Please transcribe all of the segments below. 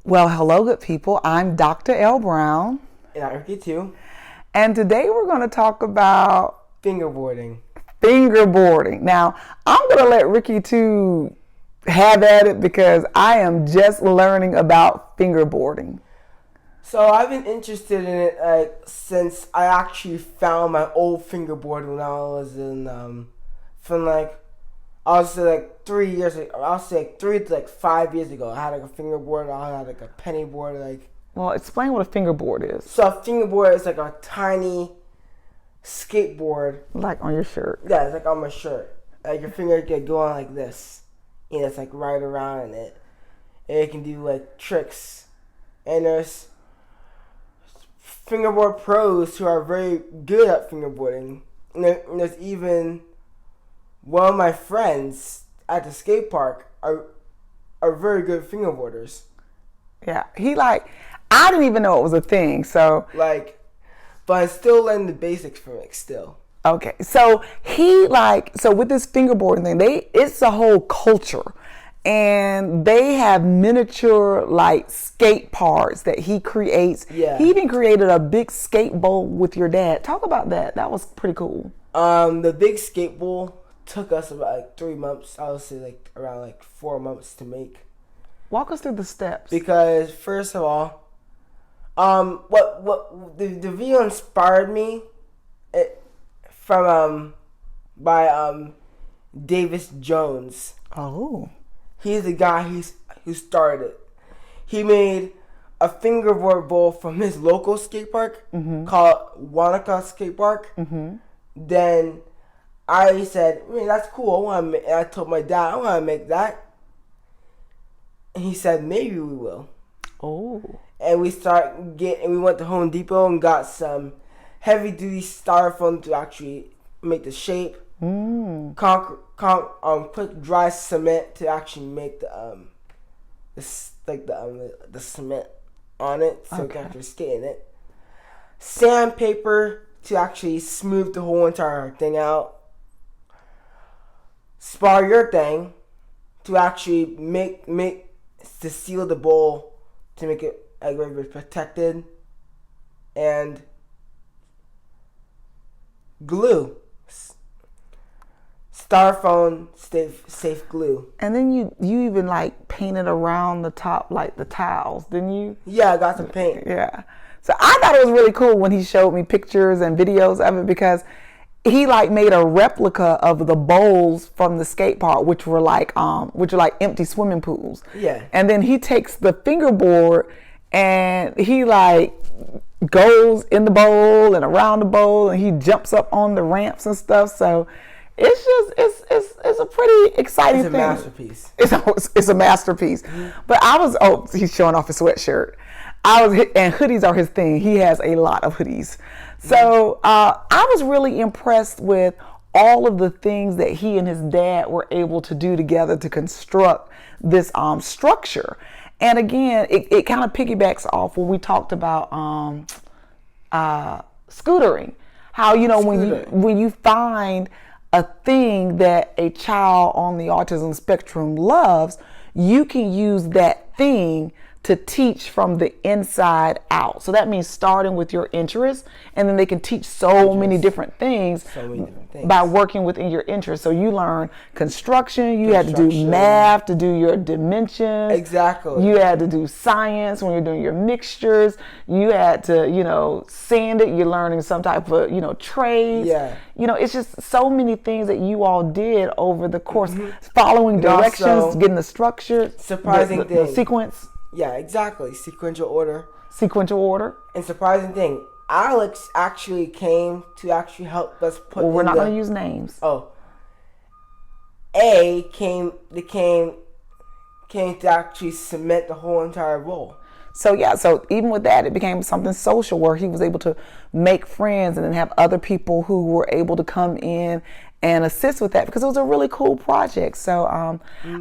Well, hello, good people. I'm Dr. L. Brown. And I'm Ricky too. And today we're going to talk about Fingerboarding. Fingerboarding. Now, I'm going to let Ricky too have at it because I am just learning about fingerboarding. So I've been interested in it since I actually found my old fingerboard when I was in I would say like 3 years ago. I'll say like 3 to like 5 years ago. I had like a fingerboard. I had like a penny board. Well, explain what a fingerboard is. So a fingerboard is like a tiny skateboard. Like on your shirt. Yeah, it's like on my shirt. Like your finger can go on like this, and it's like right around it. And it can do like tricks. And there's fingerboard pros who are very good at fingerboarding. And there's even one of my friends at the skate park are very good fingerboarders. Yeah, I didn't even know it was a thing, so. But I'm still learning the basics from it still. Okay, so so with this fingerboarding thing, it's a whole culture. And they have miniature skate parks that he creates. Yeah. He even created a big skate bowl with your dad. Talk about that. That was pretty cool. The big skate bowl took us about 3 months. I would say around 4 months to make. Walk us through the steps. Because first of all, what the video inspired me by Davis Jones. Oh. He's the guy who started it. He made a fingerboard bowl from his local skate park called Wanaka Skate Park. Mm-hmm. Then I said, "Man, that's cool. I told my dad, I want to make that." And he said, "Maybe we will." Oh. And we went to Home Depot and got some heavy duty styrofoam to actually make the shape. Put dry cement to actually make the cement on it, so you can actually skate in it. Sandpaper to actually smooth the whole entire thing out. Spar your thing to actually make to seal the bowl to make it very protected, and glue. Styrofoam safe glue. And then you even painted around the top the tiles, didn't you? Yeah, I got some paint. Yeah. So I thought it was really cool when he showed me pictures and videos of it because he made a replica of the bowls from the skate park, which were empty swimming pools. Yeah. And then he takes the fingerboard and he goes in the bowl and around the bowl and he jumps up on the ramps and stuff. So it's a pretty exciting thing. It's a masterpiece. It's a masterpiece. Mm-hmm. But he's showing off his sweatshirt. And hoodies are his thing. He has a lot of hoodies. So I was really impressed with all of the things that he and his dad were able to do together to construct this structure. And again, it kind of piggybacks off when we talked about scootering. How when you find a thing that a child on the autism spectrum loves, you can use that thing to teach from the inside out. So that means starting with your interests, and then they can teach so many different things by working within your interests. So you learn construction, you had to do math to do your dimensions. Exactly. You had to do science when you're doing your mixtures. You had to, sand it. You're learning some type of, trades. Yeah. It's just so many things that you all did over the course, following directions, also, getting the structure, surprising the sequence. Yeah, exactly. Sequential order. And surprising thing, Alex actually came to actually help us put. Well, we're not going to use names. Oh. Came to actually cement the whole entire roll. So even with that, it became something social where he was able to make friends and then have other people who were able to come in and assist with that because it was a really cool project. So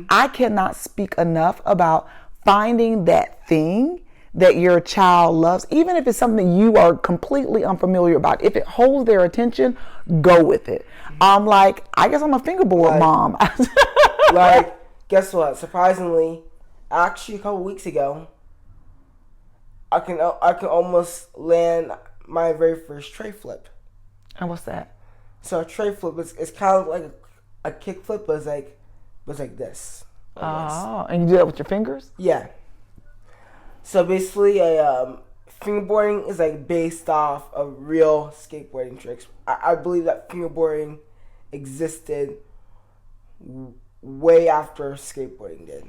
I cannot speak enough about finding that thing that your child loves, even if it's something you are completely unfamiliar about. If it holds their attention, go with it. I guess I'm a fingerboard mom. Guess what? Surprisingly, actually a couple weeks ago, I can almost land my very first tray flip. And what's that? So a tray flip is kind of like a kick flip, but it's like this. Oh, and you do that with your fingers? Yeah. So basically, fingerboarding is like based off of real skateboarding tricks. I believe that fingerboarding existed way after skateboarding did.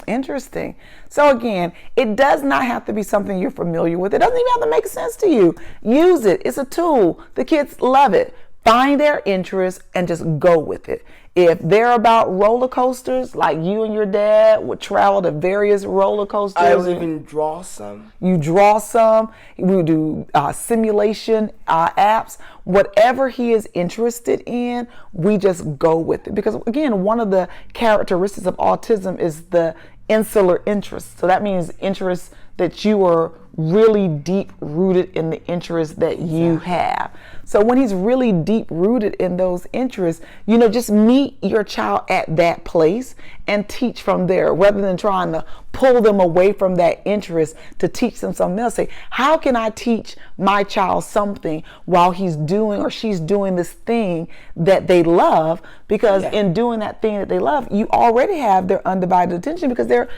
Interesting. So again, it does not have to be something you're familiar with. It doesn't even have to make sense to you. Use it. It's a tool. The kids love it. Find their interest and just go with it. If they're about roller coasters, like you and your dad would travel to various roller coasters. I would even draw some. You draw some. We do simulation apps. Whatever he is interested in, we just go with it. Because again, one of the characteristics of autism is the insular interest. So that means interest that you are really deep rooted in the interests that you have. So when he's really deep rooted in those interests, just meet your child at that place and teach from there, rather than trying to pull them away from that interest to teach them something else. Say, how can I teach my child something while he's doing or she's doing this thing that they love? Because in doing that thing that they love, you already have their undivided attention, because they're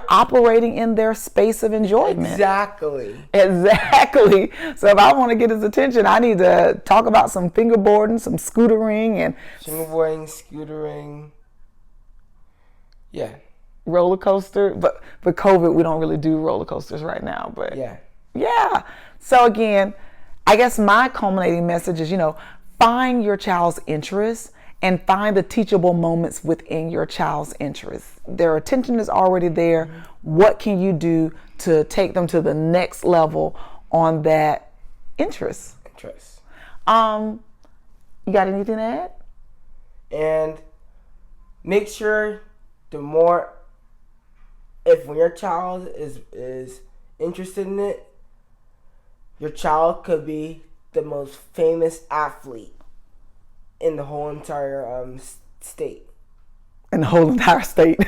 operating in their space of enjoyment. Exactly. So if I want to get his attention, I need to talk about some fingerboarding, some scootering, and scootering. Yeah. Roller coaster. But for COVID, we don't really do roller coasters right now. But yeah. So again, I guess my culminating message is, find your child's interests and find the teachable moments within your child's interests. Their attention is already there. What can you do to take them to the next level on that interest? You got anything to add? And make sure when your child is interested in it, your child could be the most famous athlete in the whole entire state. In the whole entire state.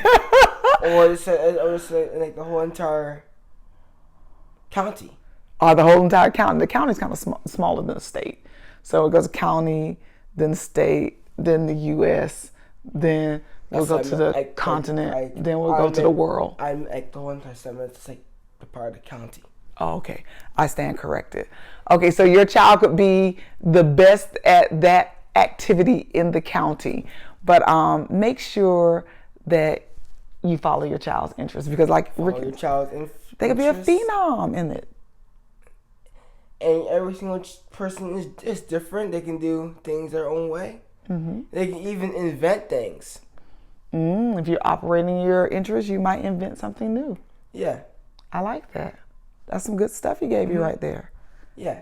or say like the whole entire county. The whole entire county. The county's kind of smaller than the state. So it goes county, then the state, then the U.S., then we'll go to the continent, then we'll go to the world. I'm like the whole entire summit. It's like the part of the county. Oh, okay. I stand corrected. Okay, so your child could be the best at that activity in the county, but make sure that you follow your child's interests, because they could be a phenom in it. And every single person is different. They can do things their own way. They can even invent things. If you're operating your interests, you might invent something new. Yeah. I like that. That's some good stuff he gave you right there. Yeah.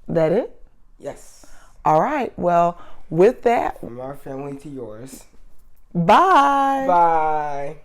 That it? Yes. All right. Well, with that, from our family to yours. Bye. Bye.